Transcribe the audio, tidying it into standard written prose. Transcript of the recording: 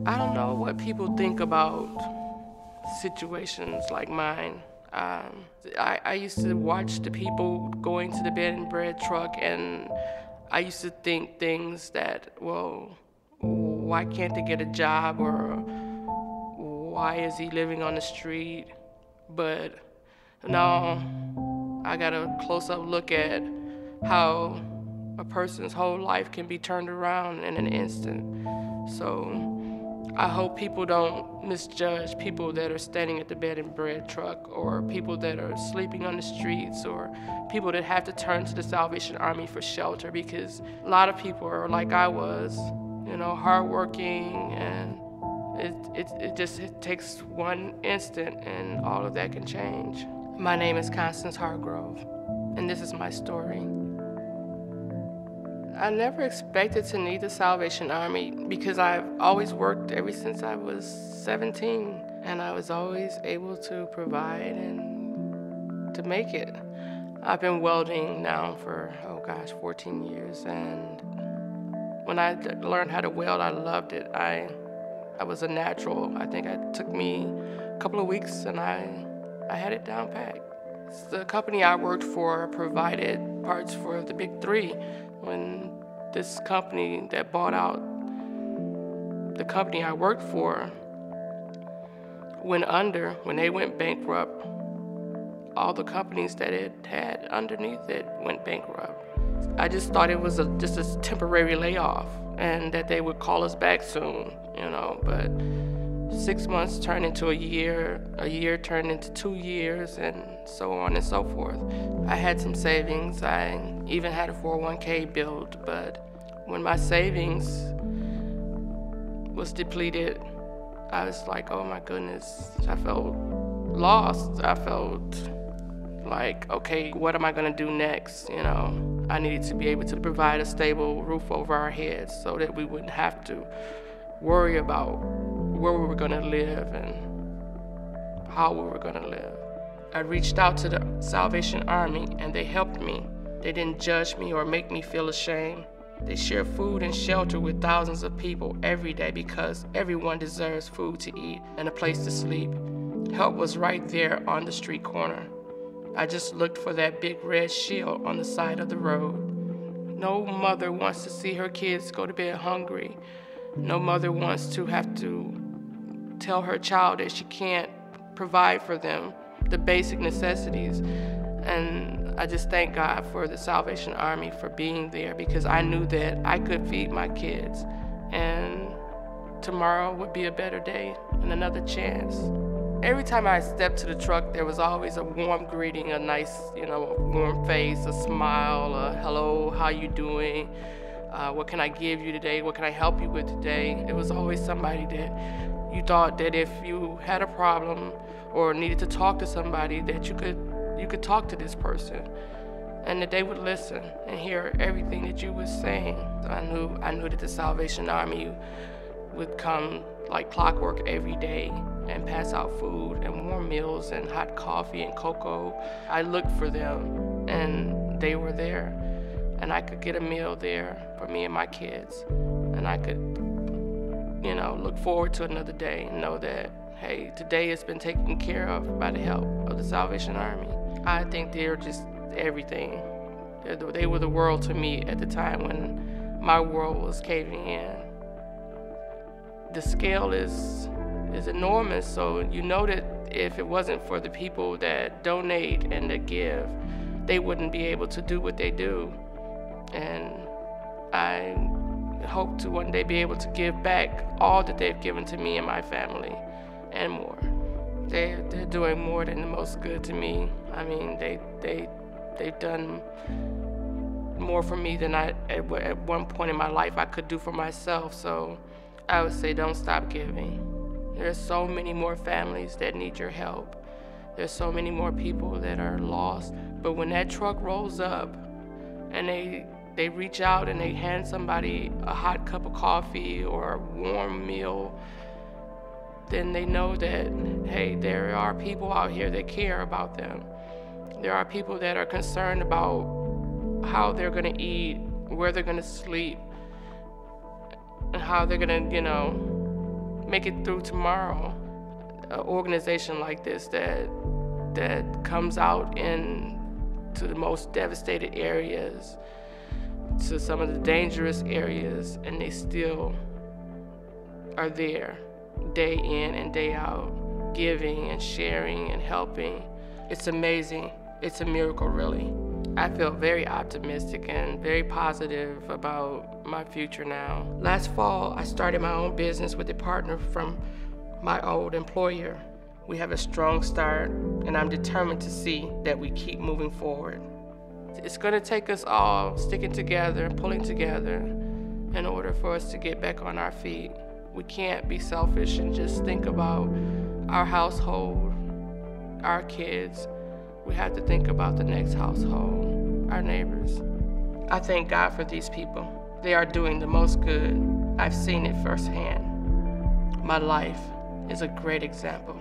I don't know what people think about situations like mine. I used to watch the people going to the bed and bread truck, and I used to think things that, well, why can't they get a job, or why is he living on the street? But now I got a close-up look at how a person's whole life can be turned around in an instant. So I hope people don't misjudge people that are standing at the bed and bread truck, or people that are sleeping on the streets, or people that have to turn to the Salvation Army for shelter, because a lot of people are like I was, hardworking, and it takes one instant and all of that can change. My name is Constance Hargrove, and this is my story. I never expected to need the Salvation Army because I've always worked ever since I was 17, and I was always able to provide and to make it. I've been welding now for, 14 years, and when I learned how to weld, I loved it. I was a natural. I think it took me a couple of weeks, and I had it down packed. The company I worked for provided parts for the big three. When this company that bought out the company I worked for went under, when they went bankrupt, all the companies that it had underneath it went bankrupt. I just thought it was just a temporary layoff and that they would call us back soon, but 6 months turned into a year turned into 2 years, and so on and so forth. I had some savings. I even had a 401k build, but when my savings was depleted, I was like, oh my goodness, I felt lost. I felt like, okay, what am I gonna do next? I needed to be able to provide a stable roof over our heads so that we wouldn't have to worry about where we were gonna live and how we were gonna live. I reached out to the Salvation Army and they helped me. They didn't judge me or make me feel ashamed. They share food and shelter with thousands of people every day because everyone deserves food to eat and a place to sleep. Help was right there on the street corner. I just looked for that big red shield on the side of the road. No mother wants to see her kids go to bed hungry. No mother wants to have to tell her child that she can't provide for them the basic necessities. And I just thank God for the Salvation Army for being there, because I knew that I could feed my kids and tomorrow would be a better day and another chance. Every time I stepped to the truck, there was always a warm greeting, a nice, a warm face, a smile, a hello, how you doing? What can I give you today? What can I help you with today? It was always somebody that you thought that if you had a problem or needed to talk to somebody, that you could talk to this person, and that they would listen and hear everything that you were saying. I knew that the Salvation Army would come like clockwork every day and pass out food and warm meals and hot coffee and cocoa. I looked for them, and they were there, and I could get a meal there for me and my kids, and I could, look forward to another day and know that, hey, today has been taken care of by the help of the Salvation Army. I think they're just everything. They were the world to me at the time when my world was caving in. The scale is enormous, so you know that if it wasn't for the people that donate and that give, they wouldn't be able to do what they do. And I hope to one day be able to give back all that they've given to me and my family and more. They're doing more than the most good to me. I mean, they've done more for me than at one point in my life I could do for myself. So I would say don't stop giving. There's so many more families that need your help. There's so many more people that are lost. But when that truck rolls up and they reach out and they hand somebody a hot cup of coffee or a warm meal, then they know that, hey, there are people out here that care about them. There are people that are concerned about how they're gonna eat, where they're gonna sleep, and how they're gonna, make it through tomorrow. An organization like this that comes out to the most devastated areas, to some of the dangerous areas, and they still are there day in and day out, giving and sharing and helping. It's amazing. It's a miracle, really. I feel very optimistic and very positive about my future now. Last fall, I started my own business with a partner from my old employer. We have a strong start, and I'm determined to see that we keep moving forward. It's gonna take us all sticking together and pulling together in order for us to get back on our feet. We can't be selfish and just think about our household, our kids. We have to think about the next household, our neighbors. I thank God for these people. They are doing the most good. I've seen it firsthand. My life is a great example.